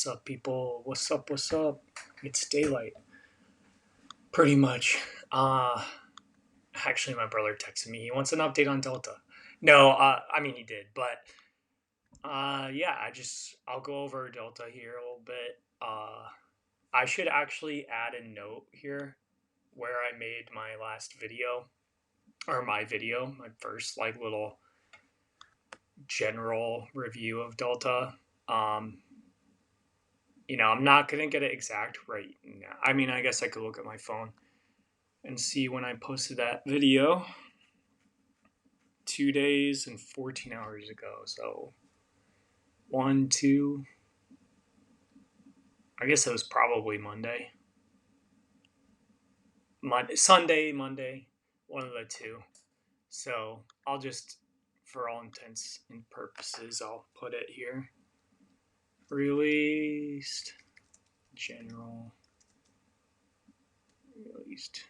What's up, people? What's up? What's up? It's daylight, pretty much. Uh, Actually, my brother texted me. He wants an update on Delta. No, I mean he did, but yeah, I'll go over Delta here a little bit. I should actually add a note here where I made my last video or my first like little general review of Delta. Um, I'm not gonna get it exact right now. I mean, I guess I could look at my phone and see when I posted that video 2 days and 14 hours ago. So one, two, I guess it was probably Monday. Sunday, Monday, one of the two. So I'll just, for all intents and purposes, I'll put it here. Released, general, released,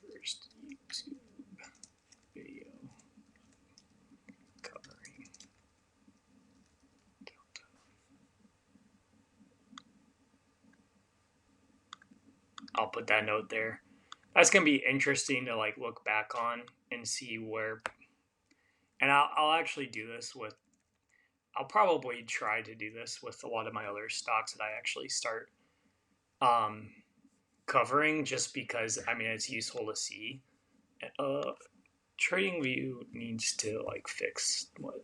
first YouTube video covering Delta. I'll put that note there. That's gonna be interesting to like look back on and see where. And I'll actually do this with. I'll probably try to do this with a lot of my other stocks that I actually start um, covering, just because I mean it's useful to see. TradingView needs to like fix what.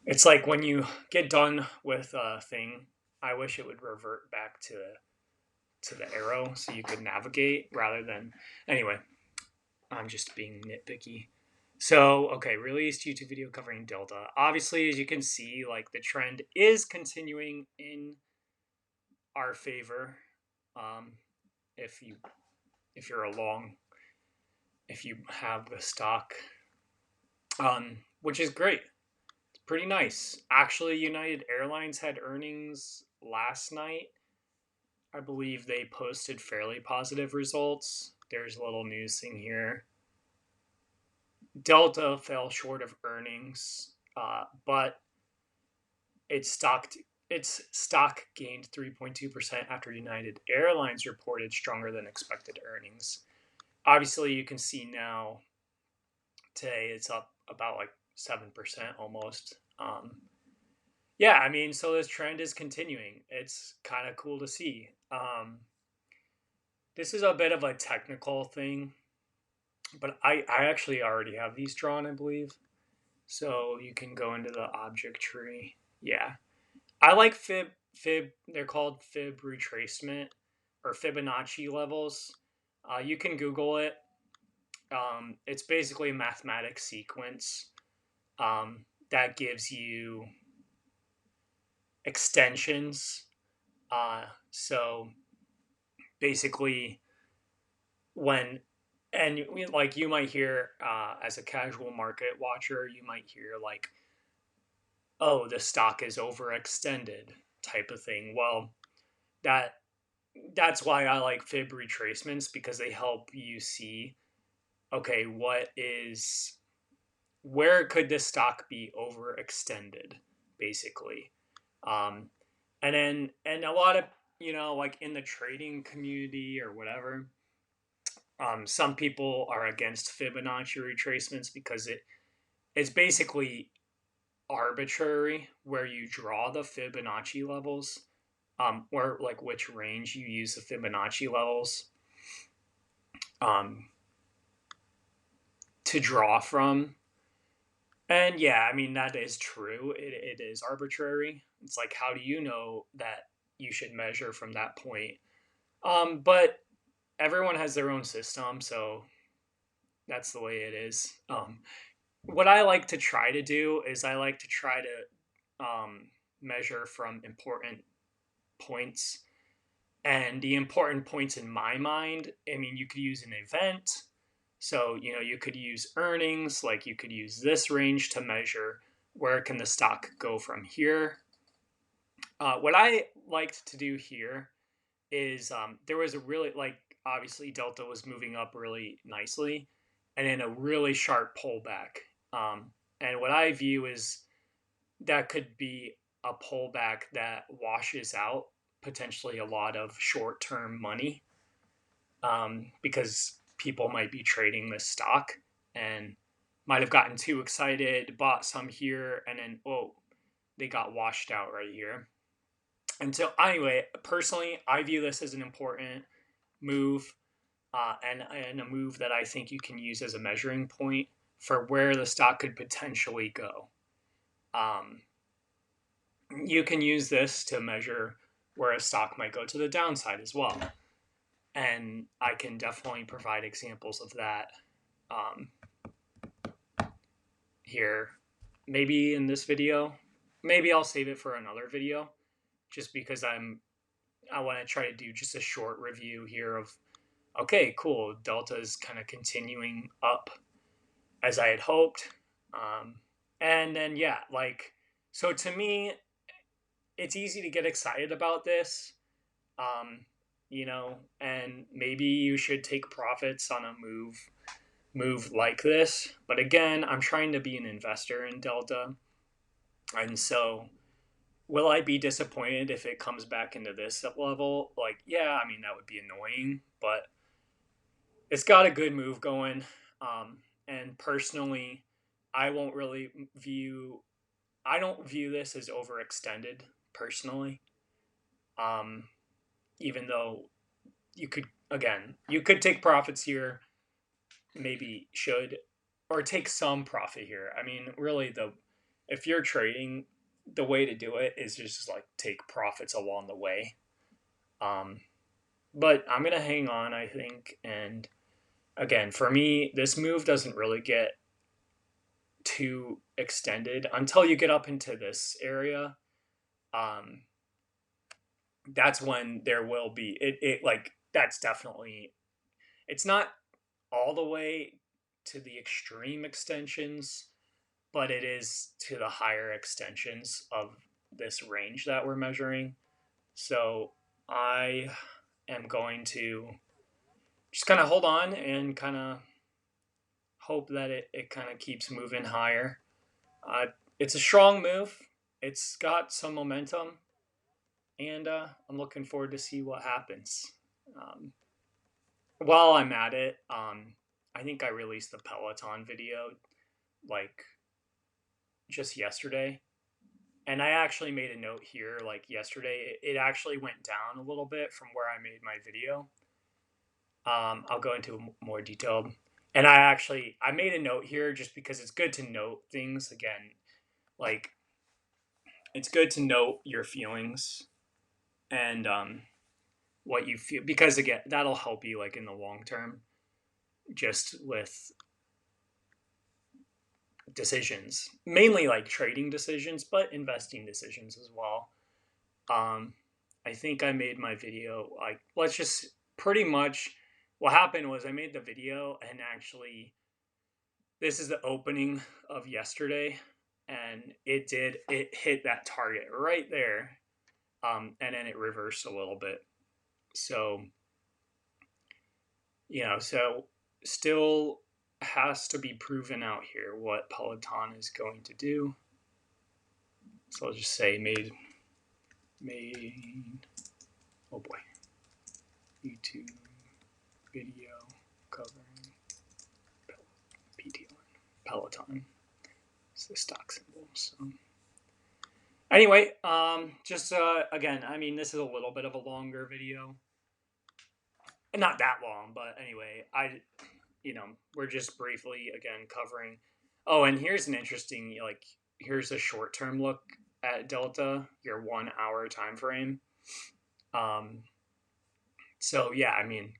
It's like when you get done with a thing, I wish it would revert back to the arrow so you could navigate rather than. Anyway, I'm just being nitpicky. So, okay, released YouTube video covering Delta. Obviously, as you can see, like the trend is continuing in our favor. Um, if you if you're if you have the stock, which is great. It's pretty nice. Actually, United Airlines had earnings last night. I believe they posted fairly positive results. There's a little news thing here. Delta fell short of earnings, but its stock gained 3.2% after United Airlines reported stronger than expected earnings. Obviously, you can see now today it's up about like 7% almost. Yeah, I mean, so this trend is continuing. It's kind of cool to see. This is a bit of a technical thing, but I actually already have these drawn, I believe. So you can go into the object tree. Yeah. I like fib. They're called fib retracement or Fibonacci levels. You can Google it. It's basically a mathematics sequence that gives you extensions. So basically, when and like you might hear as a casual market watcher, you might hear like, "Oh, the stock is overextended," type of thing. Well, that that's why I like fib retracements, because they help you see, okay, where could this stock be overextended, basically. Um, and a lot of, like in the trading community or whatever, some people are against Fibonacci retracements because it's basically arbitrary where you draw the Fibonacci levels, or like which range you use the Fibonacci levels um, to draw from. And yeah, I mean, that is true. It is arbitrary. It's like, how do you know that you should measure from that point? But everyone has their own system, so that's the way it is. What I like to try to do is I like to try to measure from important points. And the important points in my mind, I mean, you could use an event. So, you could use earnings, like you could use this range to measure where can the stock go from here. What I liked to do here is there was a really, like, obviously Delta was moving up really nicely and then a really sharp pullback. And what I view is that could be a pullback that washes out potentially a lot of short-term money, because people might be trading this stock and might have gotten too excited, bought some here, and then, oh, they got washed out right here. And so, anyway, personally, I view this as an important move, and a move that I think you can use as a measuring point for where the stock could potentially go. You can use this to measure where a stock might go to the downside as well. And I can definitely provide examples of that here. Maybe in this video. Maybe I'll save it for another video, just because I want to try to do just a short review here of, okay, cool, Delta is kind of continuing up as I had hoped. And then, yeah, like, so to me, it's easy to get excited about this, and maybe you should take profits on a move like this. But again, I'm trying to be an investor in Delta. And so will I be disappointed if it comes back into this level? Like, yeah, I mean, that would be annoying, but it's got a good move going. And personally, I won't really I don't view this as overextended personally. Even though you could take profits here, maybe should, or take some profit here. I mean, really, if you're trading, the way to do it is just like take profits along the way. But I'm gonna hang on, I think, and again, for me, this move doesn't really get too extended until you get up into this area. That's when there will be it like that's definitely, it's not all the way to the extreme extensions, but it is to the higher extensions of this range that we're measuring. So I am going to just kind of hold on and kind of hope that it kind of keeps moving higher. It's a strong move. It's got some momentum, and I'm looking forward to see what happens. Um, while I'm at it, I think I released the Peloton video like just yesterday, and I actually made a note here. Like yesterday, it actually went down a little bit from where I made my video. I'll go into more detail. And I made a note here just because it's good to note things again. Like, it's good to note your feelings and what you feel, because again, that'll help you like in the long term, just with decisions, mainly like trading decisions, but investing decisions as well. I think I made my video like, let's just pretty much, what happened was I made the video, and actually this is the opening of yesterday, and it hit that target right there, and then it reversed a little bit. So so still has to be proven out here what Peloton is going to do. So I'll just say made oh boy, YouTube video covering Peloton. It's the stock symbol. So anyway, just again, I mean, this is a little bit of a longer video. Not that long, but anyway, we're just briefly again covering. Oh, and here's an interesting, like, here's a short-term look at Delta, your 1 hour time frame. So yeah, I mean,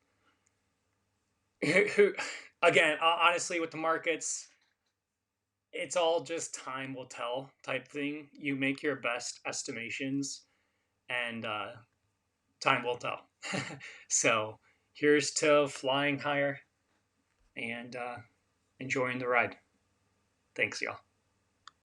again, honestly, with the markets, it's all just time will tell type thing. You make your best estimations, and time will tell. So here's to flying higher and enjoying the ride. Thanks, y'all.